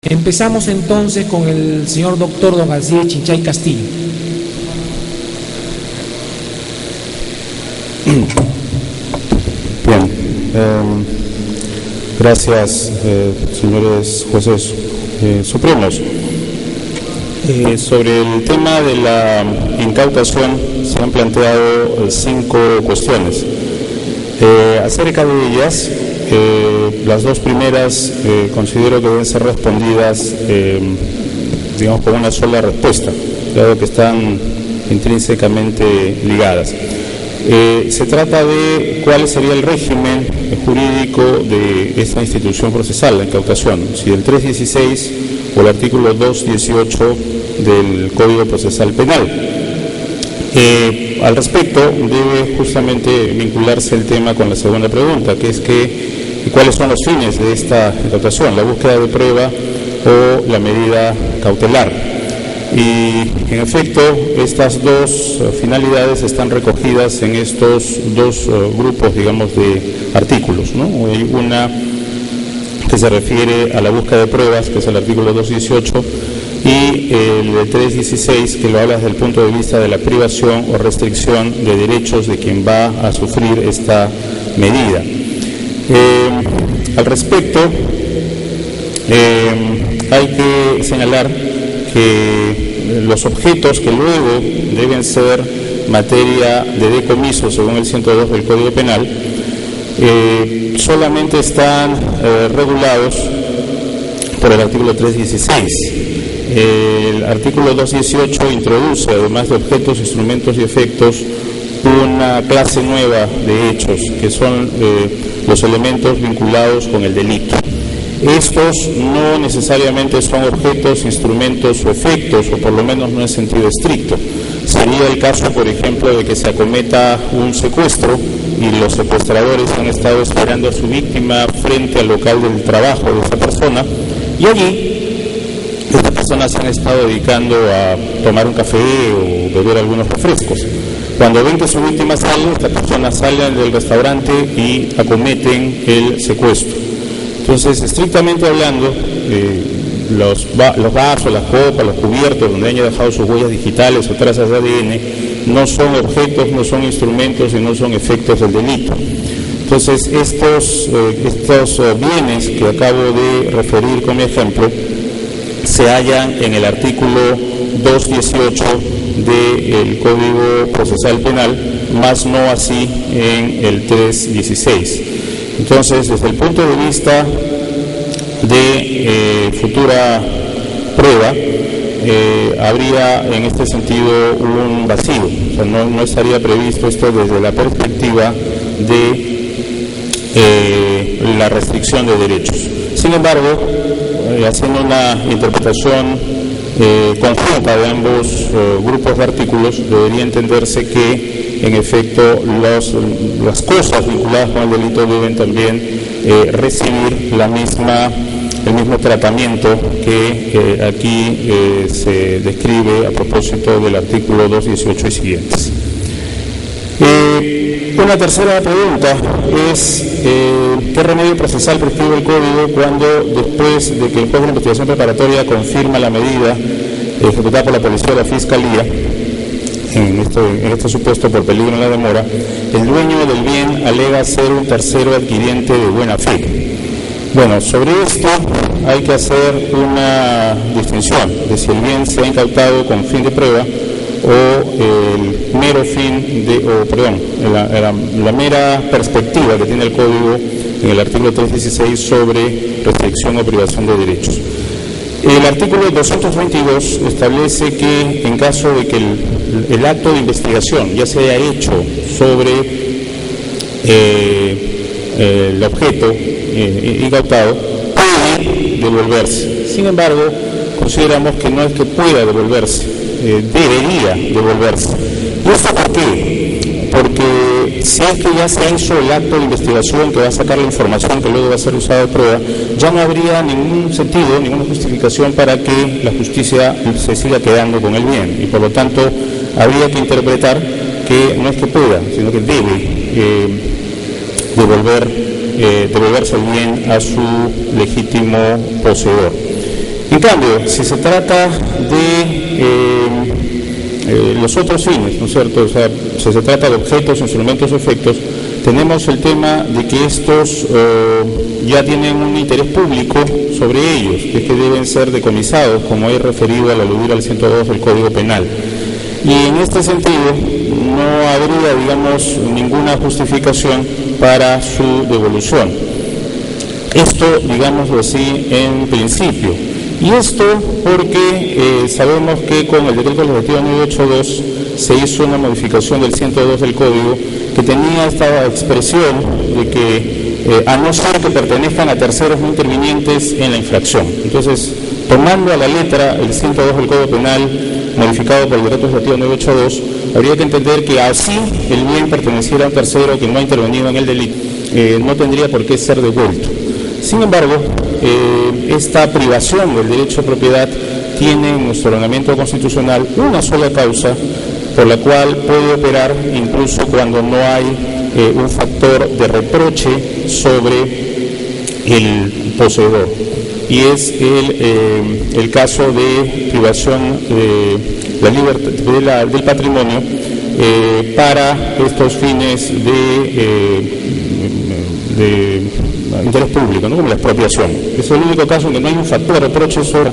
Empezamos entonces con el señor doctor don Alcides Chinchay Castillo. Bien, gracias, señores jueces supremos. Sobre el tema de la incautación se han planteado 5 cuestiones. Acerca de ellas, las 2 primeras considero que deben ser respondidas, digamos, con una sola respuesta, dado que están intrínsecamente ligadas. Se trata de cuál sería el régimen jurídico de esta institución procesal, la incautación, si el 316 o el artículo 218 del Código Procesal Penal. Al respecto, debe justamente vincularse el tema con la segunda pregunta, que es cuáles son los fines de esta incautación, la búsqueda de prueba o la medida cautelar. Y en efecto, estas 2 finalidades están recogidas en estos 2 grupos, digamos, de artículos, ¿no? Hay una que se refiere a la búsqueda de pruebas, que es el artículo 218, y el 316, que lo habla desde el punto de vista de la privación o restricción de derechos de quien va a sufrir esta medida. Al respecto, hay que señalar que los objetos que luego deben ser materia de decomiso según el 102 del Código Penal solamente están regulados por el artículo 316. El artículo 218 introduce, además de objetos, instrumentos y efectos, una clase nueva de hechos, que son los elementos vinculados con el delito. Estos no necesariamente son objetos, instrumentos o efectos, o por lo menos no en sentido estricto. Sería el caso, por ejemplo, de que se acometa un secuestro y los secuestradores han estado esperando a su víctima frente al local del trabajo de esa persona, y allí estas personas se han estado dedicando a tomar un café o beber algunos refrescos. Cuando ven que su víctima sale, estas personas salen del restaurante y acometen el secuestro. Entonces, estrictamente hablando, los vasos, las copas, los cubiertos donde han dejado sus huellas digitales o trazas de ADN no son objetos, no son instrumentos y no son efectos del delito. Entonces, estos bienes que acabo de referir con mi ejemplo se hallan en el artículo 218 del Código Procesal Penal, más no así en el 316. Entonces, desde el punto de vista de futura prueba, habría en este sentido un vacío, o sea, no estaría previsto esto desde la perspectiva de la restricción de derechos. Sin embargo, haciendo una interpretación conjunta de ambos grupos de artículos, debería entenderse que en efecto las cosas vinculadas con el delito deben también recibir el mismo tratamiento que aquí se describe a propósito del artículo 218 y siguientes. Una tercera pregunta es ¿qué remedio procesal prescribe el Código cuando, después de que el juez de la investigación preparatoria confirma la medida ejecutada por la policía o la fiscalía, en este supuesto por peligro en la demora, el dueño del bien alega ser un tercero adquiriente de buena fe? Bueno, sobre esto hay que hacer una distinción de si el bien se ha incautado con fin de prueba o el mero fin la mera perspectiva que tiene el Código en el artículo 316 sobre restricción o privación de derechos. El artículo 222 establece que en caso de que el acto de investigación ya se haya hecho sobre el objeto incautado, puede devolverse. Sin embargo, consideramos que no es que pueda devolverse, debería devolverse. ¿Y esto por qué? Porque si es que ya se hizo el acto de investigación que va a sacar la información que luego va a ser usada de prueba, ya no habría ningún sentido, ninguna justificación para que la justicia se siga quedando con el bien, y por lo tanto habría que interpretar que no es que pueda, sino que debe devolverse el bien a su legítimo poseedor. En cambio, si se trata de los otros fines, ¿no es cierto? O sea, si se trata de objetos, instrumentos o efectos, tenemos el tema de que estos ya tienen un interés público sobre ellos, que es que deben ser decomisados, como he referido al aludir al 102 del Código Penal. Y en este sentido, no habría, digamos, ninguna justificación para su devolución. Esto, digámoslo así, en principio. Y esto porque sabemos que con el decreto legislativo 982 se hizo una modificación del 102 del Código que tenía esta expresión de que a no ser que pertenezcan a terceros no intervinientes en la infracción. Entonces, tomando a la letra el 102 del Código Penal modificado por el decreto legislativo 982, habría que entender que así el bien perteneciera a un tercero que no ha intervenido en el delito, no tendría por qué ser devuelto. Sin embargo, esta privación del derecho a propiedad tiene en nuestro ordenamiento constitucional una sola causa por la cual puede operar incluso cuando no hay un factor de reproche sobre el poseedor, y es el caso de privación de la libertad del patrimonio para estos fines de interés público, ¿no? Como la expropiación. Es el único caso en que no hay un factor de reproche sobre.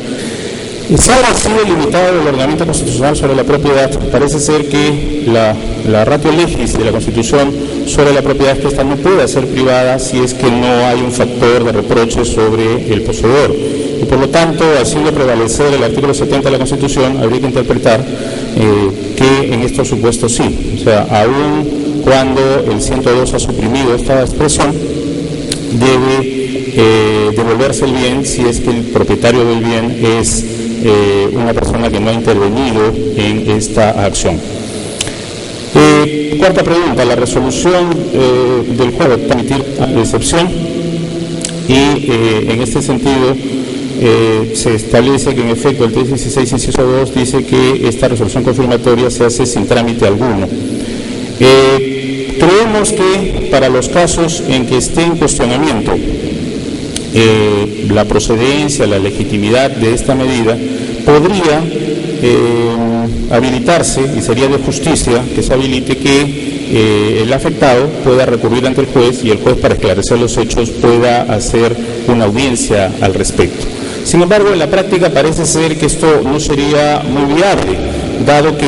Y si ha sido limitado el ordenamiento constitucional sobre la propiedad, parece ser que la ratio legis de la Constitución sobre la propiedad, que esta no puede ser privada si es que no hay un factor de reproche sobre el poseedor. Y por lo tanto, haciendo prevalecer el artículo 70 de la Constitución, habría que interpretar que en estos supuestos sí. O sea, aún cuando el 102 ha suprimido esta expresión, debe devolverse el bien si es que el propietario del bien es una persona que no ha intervenido en esta acción. Cuarta pregunta, la resolución del juez va a permitir excepción y en este sentido se establece que en efecto el 316 inciso 2 dice que esta resolución confirmatoria se hace sin trámite alguno. Creemos que para los casos en que esté en cuestionamiento la procedencia, la legitimidad de esta medida, podría habilitarse, y sería de justicia que se habilite, que el afectado pueda recurrir ante el juez y el juez, para esclarecer los hechos, pueda hacer una audiencia al respecto. Sin embargo, en la práctica parece ser que esto no sería muy viable, dado que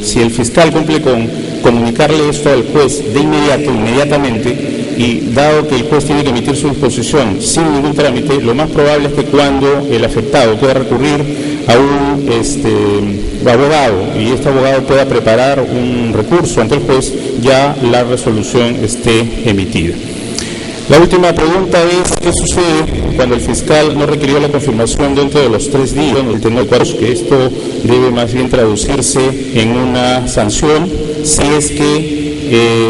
si el fiscal cumple con comunicarle esto al juez de inmediatamente, y dado que el juez tiene que emitir su disposición sin ningún trámite, lo más probable es que cuando el afectado pueda recurrir a un abogado y este abogado pueda preparar un recurso ante el juez, ya la resolución esté emitida. La última pregunta es: ¿qué sucede cuando el fiscal no requirió la confirmación dentro de los 3 días? El tenor que esto debe más bien traducirse en una sanción si es que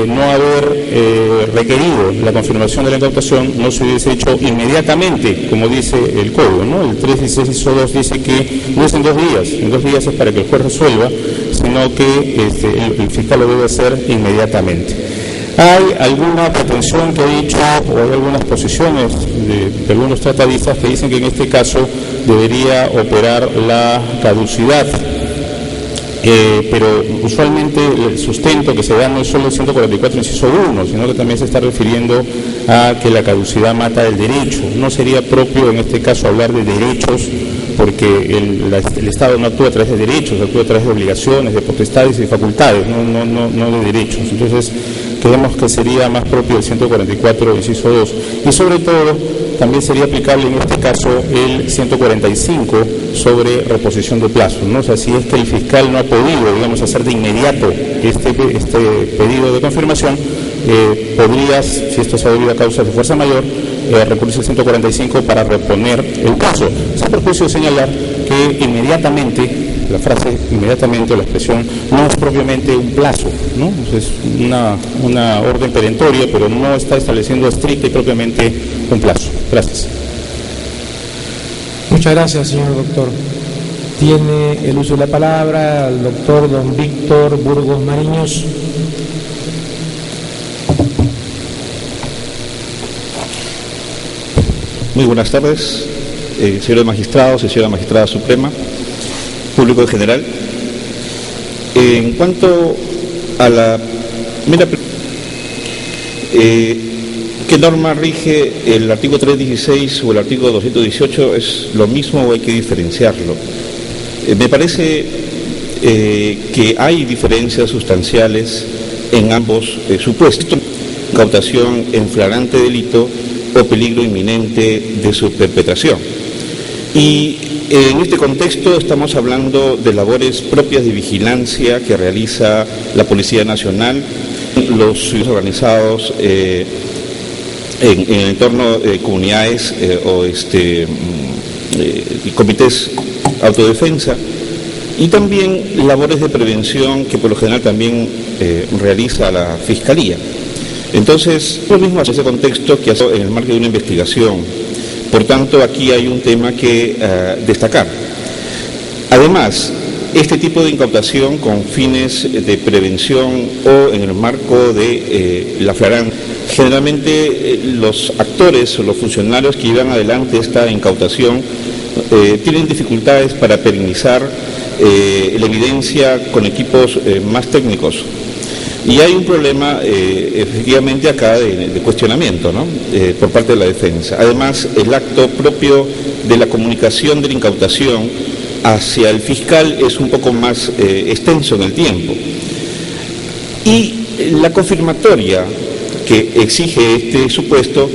no haber requerido la confirmación de la incautación no se hubiese hecho inmediatamente, como dice el código, ¿no? El 316 inciso 2 dice que no es en 2 días, en 2 días es para que el juez resuelva, sino que el fiscal lo debe hacer inmediatamente. Hay alguna pretensión que he dicho, o hay algunas posiciones de algunos tratadistas que dicen que en este caso debería operar la caducidad. Pero usualmente el sustento que se da no es solo el 144 inciso 1, sino que también se está refiriendo a que la caducidad mata el derecho. No sería propio en este caso hablar de derechos, porque el Estado no actúa a través de derechos, actúa a través de obligaciones, de potestades y de facultades, no de derechos. Entonces, creemos que sería más propio el 144 inciso 2. Y sobre todo, también sería aplicable en este caso el 145 sobre reposición de plazo, ¿no? O sea, si es que el fiscal no ha podido, digamos, hacer de inmediato este pedido de confirmación, podrías, si esto se ha debido a causas de fuerza mayor, recurrirse al 145 para reponer el plazo. Sin perjuicio de señalar que inmediatamente, la frase inmediatamente o la expresión no es propiamente un plazo, ¿no? Es una orden perentoria, pero no está estableciendo estricta y propiamente un plazo. Gracias. Muchas gracias, señor doctor. Tiene el uso de la palabra el doctor don Víctor Burgos Mariños. Muy buenas tardes, señores magistrados y señora magistrada suprema, público en general. En cuanto a la primera pregunta, ¿qué norma rige el artículo 316 o el artículo 218? ¿Es lo mismo o hay que diferenciarlo? Me parece que hay diferencias sustanciales en ambos supuestos: incautación en flagrante delito o peligro inminente de su perpetración. Y en este contexto estamos hablando de labores propias de vigilancia que realiza la Policía Nacional, los ciudadanos organizados en el entorno de comunidades o comités de autodefensa, y también labores de prevención que por lo general también realiza la Fiscalía. Entonces, lo mismo en ese contexto que hace en el marco de una investigación. Por tanto, aquí hay un tema que destacar. Además, este tipo de incautación con fines de prevención o en el marco de la flagrante, generalmente los actores o los funcionarios que llevan adelante esta incautación tienen dificultades para perennizar la evidencia con equipos más técnicos. Y hay un problema, efectivamente, acá de cuestionamiento, ¿no? Por parte de la defensa. Además, el acto propio de la comunicación de la incautación hacia el fiscal es un poco más extenso en el tiempo. Y la confirmatoria que exige este supuesto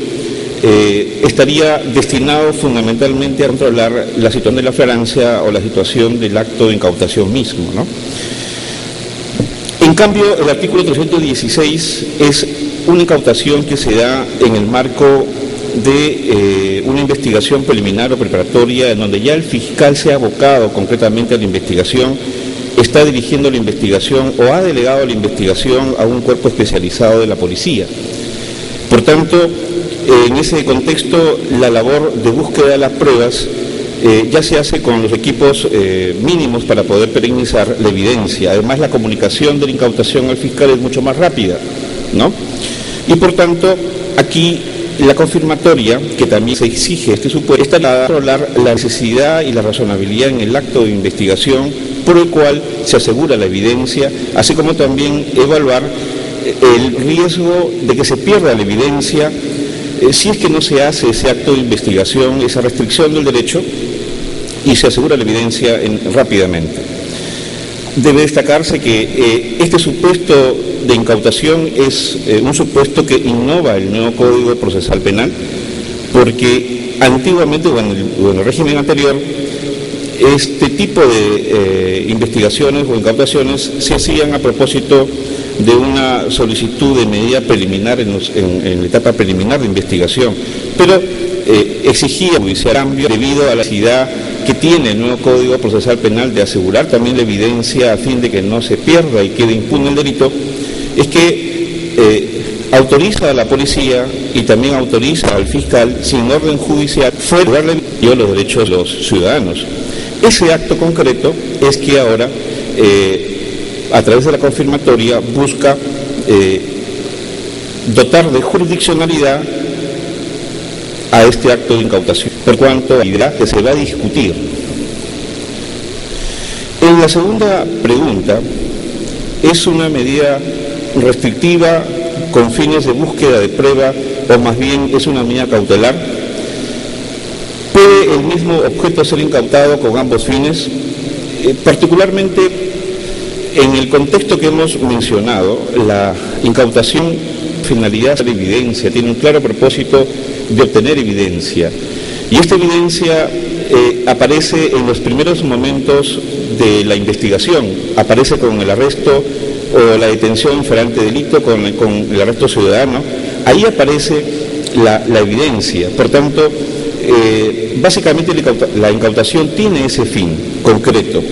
estaría destinado fundamentalmente a controlar la situación de la flagrancia o la situación del acto de incautación mismo, ¿no? En cambio, el artículo 316 es una incautación que se da en el marco de una investigación preliminar o preparatoria, en donde ya el fiscal se ha abocado concretamente a la investigación, está dirigiendo la investigación o ha delegado la investigación a un cuerpo especializado de la policía. Por tanto, en ese contexto, la labor de búsqueda de las pruebas ya se hace con los equipos mínimos para poder perennizar la evidencia. Además, la comunicación de la incautación al fiscal es mucho más rápida, ¿no? Y por tanto, aquí la confirmatoria, que también se exige este supuesto, está para controlar la necesidad y la razonabilidad en el acto de investigación por el cual se asegura la evidencia, así como también evaluar el riesgo de que se pierda la evidencia si es que no se hace ese acto de investigación, esa restricción del derecho, y se asegura la evidencia rápidamente. Debe destacarse que este supuesto de incautación es un supuesto que innova el nuevo Código Procesal Penal, porque antiguamente, o en el régimen anterior, este tipo de investigaciones o incautaciones se hacían a propósito de una solicitud de medida preliminar en la etapa preliminar de investigación, pero exigía judicial cambio debido a la necesidad que tiene el nuevo Código Procesal Penal de asegurar también la evidencia a fin de que no se pierda y quede impune el delito. Es que autoriza a la policía y también autoriza al fiscal, sin orden judicial, fuera de los derechos de los ciudadanos. Ese acto concreto es que ahora, a través de la confirmatoria, busca dotar de jurisdiccionalidad a este acto de incautación, por cuanto que se va a discutir. En la segunda pregunta, es una medida restrictiva con fines de búsqueda de prueba, o más bien es una medida cautelar. ¿Puede el mismo objeto ser incautado con ambos fines? Particularmente en el contexto que hemos mencionado, la incautación, finalidad de evidencia, tiene un claro propósito de obtener evidencia, y esta evidencia aparece en los primeros momentos de la investigación, aparece con el arresto o la detención flagrante delito, con el arresto ciudadano. Ahí aparece la evidencia. Por tanto, básicamente la incautación tiene ese fin concreto.